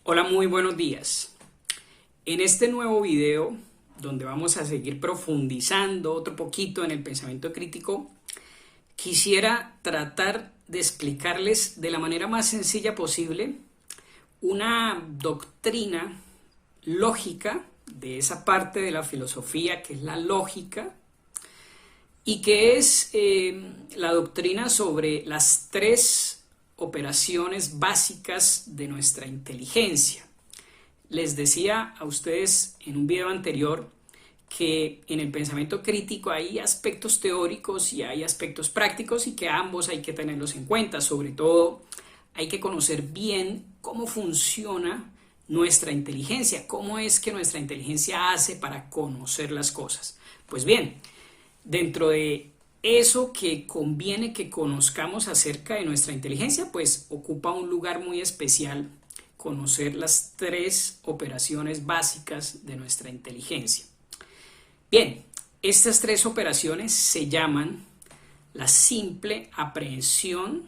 Hola, muy buenos días. En este nuevo video, donde vamos a seguir profundizando otro poquito en el pensamiento crítico, quisiera tratar de explicarles de la manera más sencilla posible una doctrina lógica de esa parte de la filosofía que es la lógica y que es la doctrina sobre las tres operaciones básicas de nuestra inteligencia. Les decía a ustedes en un video anterior que en el pensamiento crítico hay aspectos teóricos y hay aspectos prácticos y que ambos hay que tenerlos en cuenta. Sobre todo hay que conocer bien cómo funciona nuestra inteligencia, cómo es que nuestra inteligencia hace para conocer las cosas. Pues bien, dentro de eso que conviene que conozcamos acerca de nuestra inteligencia, pues ocupa un lugar muy especial conocer las tres operaciones básicas de nuestra inteligencia. Bien, estas tres operaciones se llaman la simple aprehensión,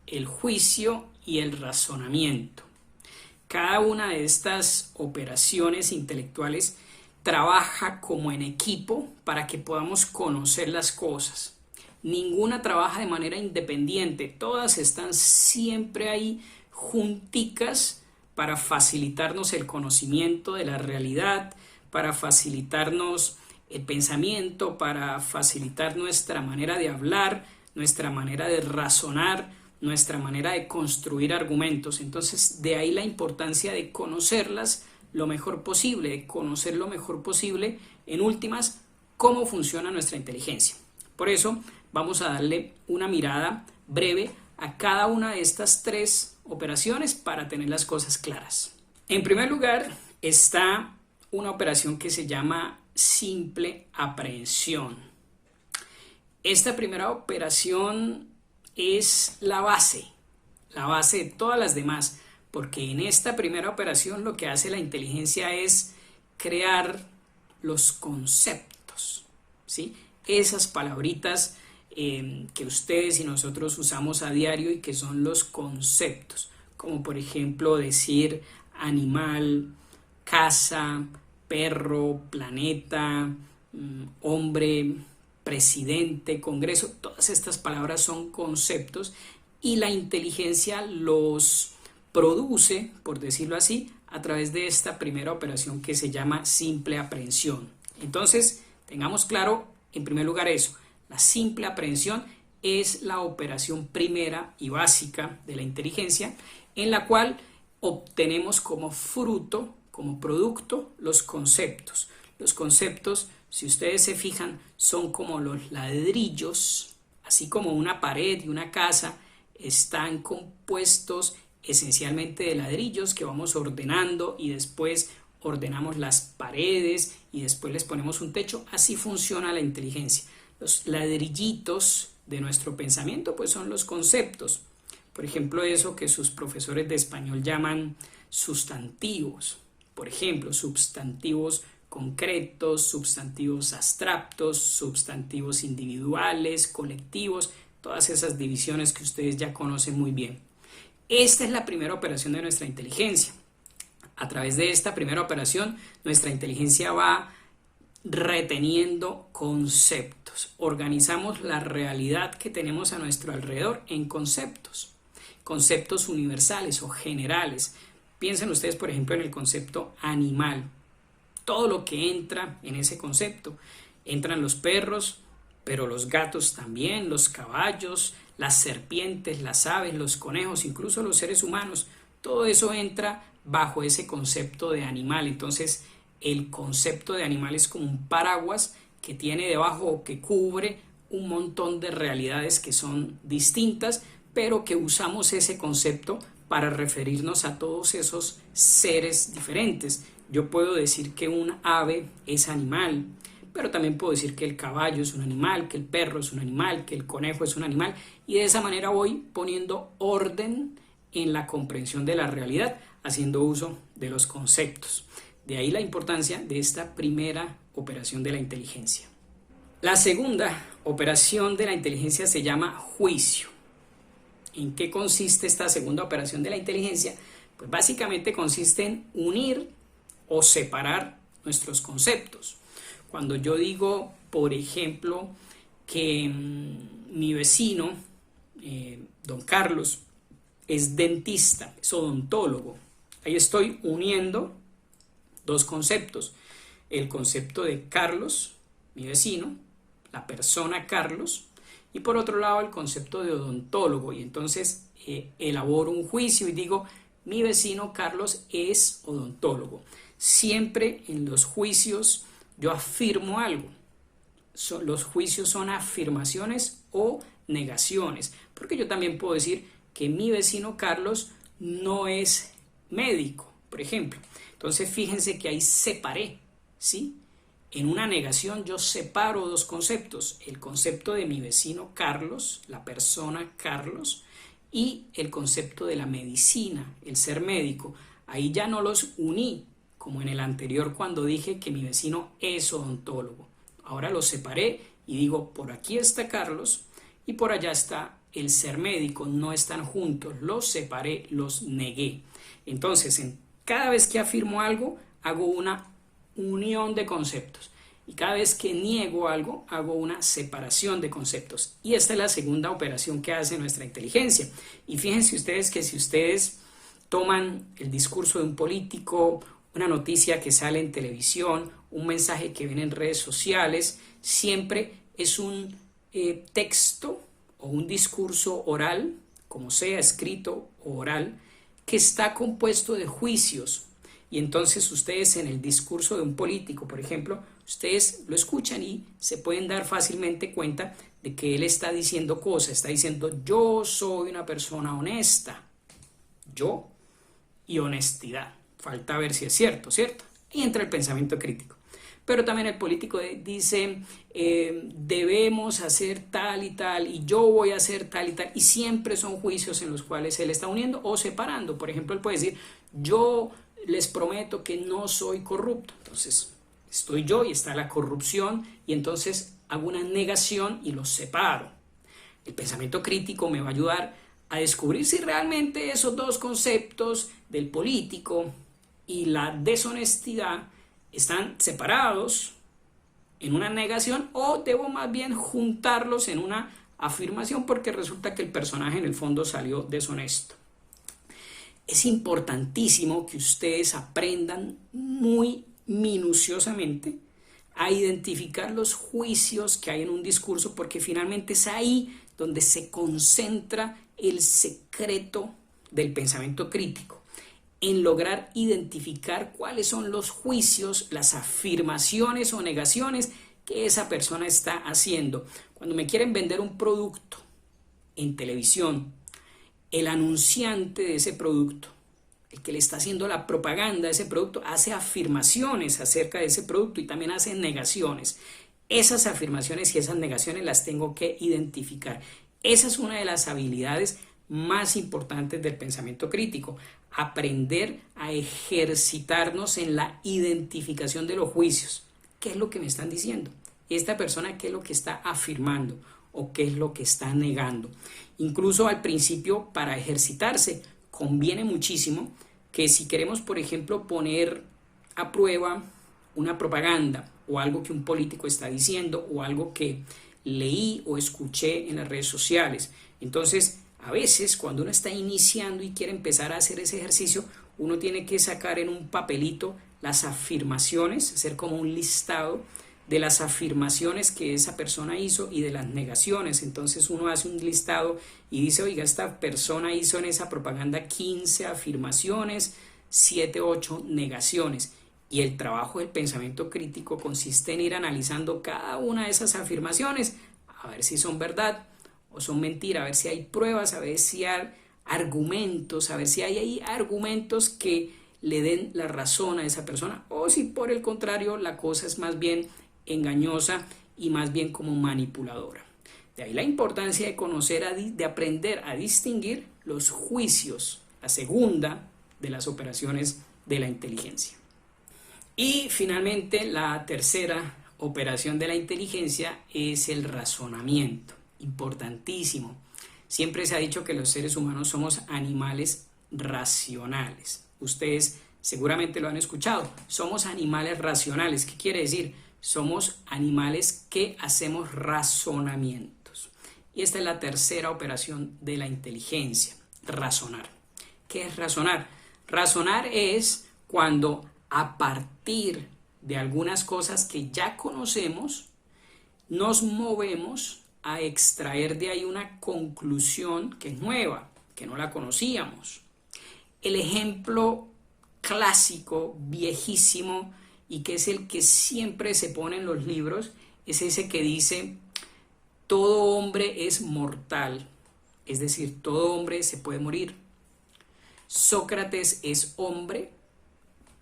el juicio y el razonamiento. Cada una de estas operaciones intelectuales trabaja como en equipo para que podamos conocer las cosas. Ninguna trabaja de manera independiente, todas están siempre ahí junticas para facilitarnos el conocimiento de la realidad, para facilitarnos el pensamiento, para facilitar nuestra manera de hablar, nuestra manera de razonar, nuestra manera de construir argumentos. Entonces, de ahí la importancia de conocerlas lo mejor posible, de conocer lo mejor posible, en últimas, cómo funciona nuestra inteligencia. Por eso, vamos a darle una mirada breve a cada una de estas tres operaciones para tener las cosas claras. En primer lugar, está una operación que se llama simple aprehensión. Esta primera operación es la base de todas las demás, porque en esta primera operación lo que hace la inteligencia es crear los conceptos, ¿sí? Esas palabritas que ustedes y nosotros usamos a diario y que son los conceptos, como por ejemplo decir animal, casa, perro, planeta, hombre, presidente, congreso. Todas estas palabras son conceptos y la inteligencia los produce, por decirlo así, a través de esta primera operación que se llama simple aprehensión. Entonces, tengamos claro en primer lugar eso. La simple aprehensión es la operación primera y básica de la inteligencia, en la cual obtenemos como fruto, como producto, los conceptos. Los conceptos, si ustedes se fijan, son como los ladrillos, así como una pared y una casa están compuestos esencialmente de ladrillos que vamos ordenando y después ordenamos las paredes y después les ponemos un techo. Así funciona la inteligencia. Los ladrillitos de nuestro pensamiento pues son los conceptos. Por ejemplo, eso que sus profesores de español llaman sustantivos. Por ejemplo, sustantivos concretos, sustantivos abstractos, sustantivos individuales, colectivos, todas esas divisiones que ustedes ya conocen muy bien. Esta es la primera operación de nuestra inteligencia. A través de esta primera operación, nuestra inteligencia va reteniendo conceptos. Organizamos la realidad que tenemos a nuestro alrededor en conceptos. Conceptos universales o generales. Piensen ustedes, por ejemplo, en el concepto animal. Todo lo que entra en ese concepto. Entran los perros, pero los gatos también, los caballos, las serpientes, las aves, los conejos, incluso los seres humanos. Todo eso entra bajo ese concepto de animal. Entonces, el concepto de animal es como un paraguas que tiene debajo o que cubre un montón de realidades que son distintas, pero que usamos ese concepto para referirnos a todos esos seres diferentes. Yo puedo decir que un ave es animal, pero también puedo decir que el caballo es un animal, que el perro es un animal, que el conejo es un animal, y de esa manera voy poniendo orden en la comprensión de la realidad, haciendo uso de los conceptos. De ahí la importancia de esta primera operación de la inteligencia. La segunda operación de la inteligencia se llama juicio. ¿En qué consiste esta segunda operación de la inteligencia? Pues básicamente consiste en unir o separar nuestros conceptos. Cuando yo digo, por ejemplo, que mi vecino, don Carlos, es dentista, es odontólogo, ahí estoy uniendo dos conceptos. El concepto de Carlos, mi vecino, la persona Carlos, y por otro lado el concepto de odontólogo. Y entonces elaboro un juicio y digo, mi vecino Carlos es odontólogo. Siempre en los juicios yo afirmo algo. Los juicios son afirmaciones o negaciones, porque yo también puedo decir que mi vecino Carlos no es médico, por ejemplo. Entonces fíjense que ahí separé, ¿sí? En una negación yo separo dos conceptos, el concepto de mi vecino Carlos, la persona Carlos, y el concepto de la medicina, el ser médico. Ahí ya no los uní, como en el anterior cuando dije que mi vecino es odontólogo. Ahora los separé y digo, por aquí está Carlos y por allá está el ser médico, no están juntos, los separé, los negué. Entonces, cada vez que afirmo algo, hago una unión de conceptos. Y cada vez que niego algo, hago una separación de conceptos. Y esta es la segunda operación que hace nuestra inteligencia. Y fíjense ustedes que si ustedes toman el discurso de un político, una noticia que sale en televisión, un mensaje que viene en redes sociales, siempre es un texto o un discurso oral, como sea escrito o oral, que está compuesto de juicios. Y entonces ustedes en el discurso de un político, por ejemplo, ustedes lo escuchan y se pueden dar fácilmente cuenta de que él está diciendo cosas, está diciendo yo soy una persona honesta, yo y honestidad. Falta ver si es cierto, ¿cierto? Y entra el pensamiento crítico. Pero también el político dice debemos hacer tal y yo voy a hacer tal y tal, y siempre son juicios en los cuales él está uniendo o separando. Por ejemplo, él puede decir yo les prometo que no soy corrupto. Entonces estoy yo y está la corrupción y entonces hago una negación y los separo. El pensamiento crítico me va a ayudar a descubrir si realmente esos dos conceptos del político y la deshonestidad están separados en una negación o debo más bien juntarlos en una afirmación porque resulta que el personaje en el fondo salió deshonesto. Es importantísimo que ustedes aprendan muy minuciosamente a identificar los juicios que hay en un discurso porque finalmente es ahí donde se concentra el secreto del pensamiento crítico, en lograr identificar cuáles son los juicios, las afirmaciones o negaciones que esa persona está haciendo. Cuando me quieren vender un producto en televisión, el anunciante de ese producto, el que le está haciendo la propaganda de ese producto, hace afirmaciones acerca de ese producto y también hace negaciones. Esas afirmaciones y esas negaciones las tengo que identificar. Esa es una de las habilidades más importantes del pensamiento crítico, aprender a ejercitarnos en la identificación de los juicios. ¿Qué es lo que me están diciendo? Esta persona, ¿qué es lo que está afirmando? ¿O qué es lo que está negando? Incluso al principio, para ejercitarse, conviene muchísimo que si queremos, por ejemplo, poner a prueba una propaganda o algo que un político está diciendo o algo que leí o escuché en las redes sociales, entonces a veces cuando uno está iniciando y quiere empezar a hacer ese ejercicio, uno tiene que sacar en un papelito las afirmaciones, hacer como un listado de las afirmaciones que esa persona hizo y de las negaciones. Entonces uno hace un listado y dice, oiga, esta persona hizo en esa propaganda 15 afirmaciones, 7, 8 negaciones. Y el trabajo del pensamiento crítico consiste en ir analizando cada una de esas afirmaciones, a ver si son verdad o son mentira, a ver si hay pruebas, a ver si hay argumentos, a ver si hay ahí argumentos que le den la razón a esa persona, o si por el contrario la cosa es más bien engañosa y más bien como manipuladora. De ahí la importancia de conocer, de aprender a distinguir los juicios, la segunda de las operaciones de la inteligencia. Y finalmente la tercera operación de la inteligencia es el razonamiento, importantísimo. Siempre se ha dicho que los seres humanos somos animales racionales. Ustedes seguramente lo han escuchado. Somos animales racionales. ¿Qué quiere decir? Somos animales que hacemos razonamientos. Y esta es la tercera operación de la inteligencia, razonar. ¿Qué es razonar? Razonar es cuando a partir de algunas cosas que ya conocemos, nos movemos a extraer de ahí una conclusión que es nueva, que no la conocíamos. El ejemplo clásico, viejísimo, y que es el que siempre se pone en los libros, es ese que dice: todo hombre es mortal, es decir, todo hombre se puede morir. Sócrates es hombre,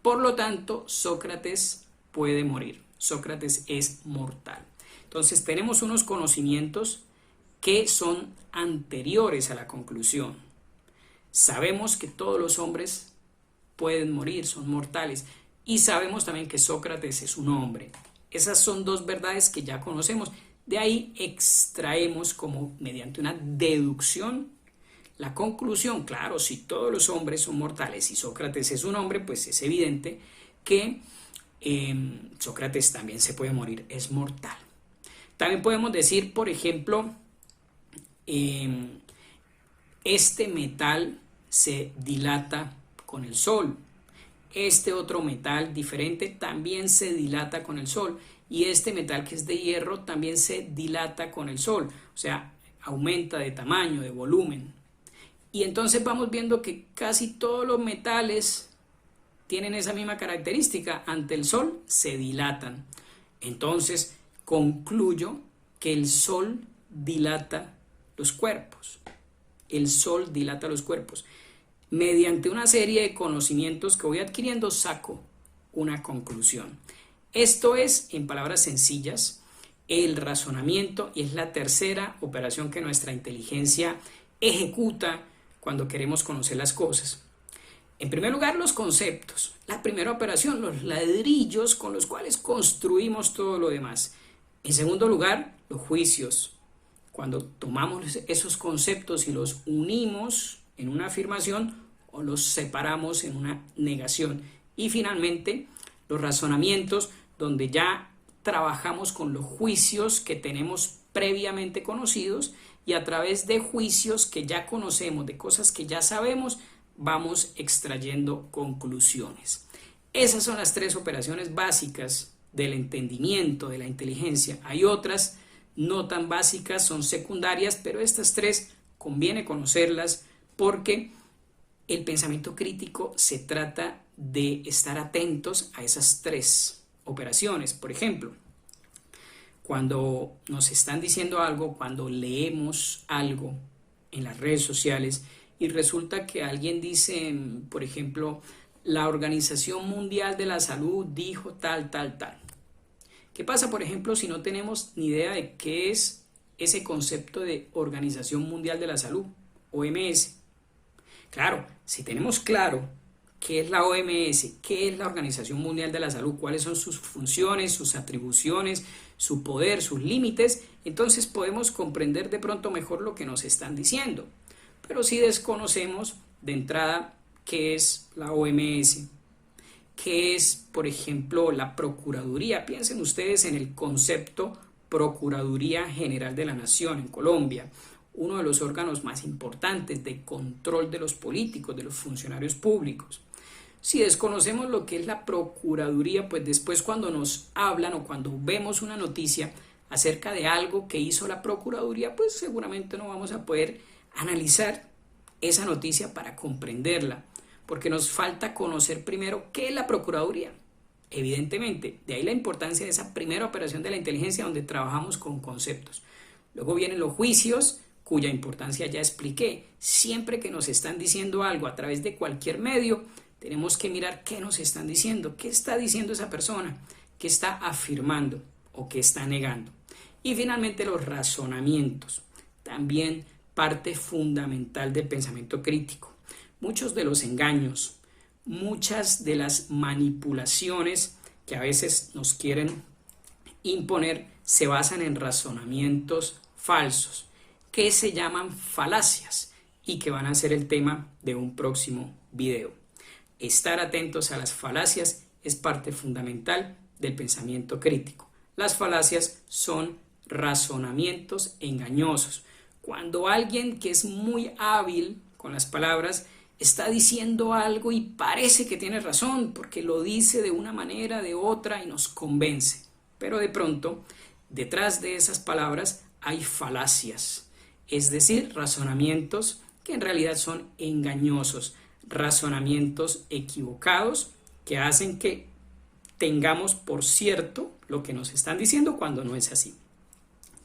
por lo tanto, Sócrates puede morir. Sócrates es mortal. Entonces, tenemos unos conocimientos que son anteriores a la conclusión. Sabemos que todos los hombres pueden morir, son mortales. Y sabemos también que Sócrates es un hombre. Esas son dos verdades que ya conocemos. De ahí extraemos, como mediante una deducción, la conclusión. Claro, si todos los hombres son mortales y Sócrates es un hombre, pues es evidente que Sócrates también se puede morir, es mortal. También podemos decir, por ejemplo, este metal se dilata con el sol. Este otro metal diferente también se dilata con el sol. Y este metal, que es de hierro, también se dilata con el sol. O sea, aumenta de tamaño, de volumen. Y entonces vamos viendo que casi todos los metales tienen esa misma característica. Ante el sol se dilatan. Entonces concluyo que el sol dilata los cuerpos. El sol dilata los cuerpos. Mediante una serie de conocimientos que voy adquiriendo, saco una conclusión. Esto es, en palabras sencillas, el razonamiento, y es la tercera operación que nuestra inteligencia ejecuta cuando queremos conocer las cosas. En primer lugar, los conceptos. La primera operación, los ladrillos con los cuales construimos todo lo demás. En segundo lugar, los juicios. Cuando tomamos esos conceptos y los unimos en una afirmación o los separamos en una negación. Y finalmente, los razonamientos, donde ya trabajamos con los juicios que tenemos previamente conocidos, y a través de juicios que ya conocemos, de cosas que ya sabemos, vamos extrayendo conclusiones. Esas son las tres operaciones básicas del entendimiento, de la inteligencia. Hay otras no tan básicas, son secundarias, pero estas tres conviene conocerlas porque el pensamiento crítico se trata de estar atentos a esas tres operaciones. Por ejemplo, cuando nos están diciendo algo, cuando leemos algo en las redes sociales y resulta que alguien dice, por ejemplo, la Organización Mundial de la Salud dijo tal, tal, tal. ¿Qué pasa, por ejemplo, si no tenemos ni idea de qué es ese concepto de Organización Mundial de la Salud, OMS? Claro, si tenemos claro qué es la OMS, qué es la Organización Mundial de la Salud, cuáles son sus funciones, sus atribuciones, su poder, sus límites, entonces podemos comprender de pronto mejor lo que nos están diciendo. Pero si desconocemos de entrada qué es la OMS, qué es, por ejemplo, la Procuraduría. Piensen ustedes en el concepto Procuraduría General de la Nación en Colombia, uno de los órganos más importantes de control de los políticos, de los funcionarios públicos. Si desconocemos lo que es la Procuraduría, pues después cuando nos hablan o cuando vemos una noticia acerca de algo que hizo la Procuraduría, pues seguramente no vamos a poder analizar esa noticia para comprenderla, porque nos falta conocer primero qué es la Procuraduría. Evidentemente, de ahí la importancia de esa primera operación de la inteligencia donde trabajamos con conceptos. Luego vienen los juicios, cuya importancia ya expliqué. Siempre que nos están diciendo algo a través de cualquier medio, tenemos que mirar qué nos están diciendo, qué está diciendo esa persona, qué está afirmando o qué está negando. Y finalmente los razonamientos, también parte fundamental del pensamiento crítico. Muchos de los engaños, muchas de las manipulaciones que a veces nos quieren imponer se basan en razonamientos falsos, que se llaman falacias. y que van a ser el tema de un próximo video. Estar atentos a las falacias es parte fundamental del pensamiento crítico. Las falacias son razonamientos engañosos. Cuando alguien que es muy hábil con las palabras está diciendo algo y parece que tiene razón porque lo dice de una manera, de otra y nos convence. Pero de pronto, detrás de esas palabras hay falacias, es decir, razonamientos que en realidad son engañosos, razonamientos equivocados que hacen que tengamos por cierto lo que nos están diciendo cuando no es así.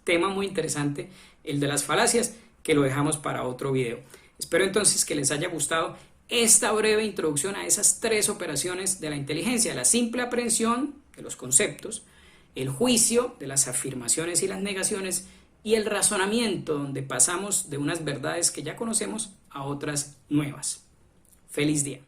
Tema muy interesante el de las falacias, que lo dejamos para otro video. Espero entonces que les haya gustado esta breve introducción a esas 3 operaciones de la inteligencia: la simple aprehensión de los conceptos, el juicio de las afirmaciones y las negaciones, y el razonamiento, donde pasamos de unas verdades que ya conocemos a otras nuevas. Feliz día.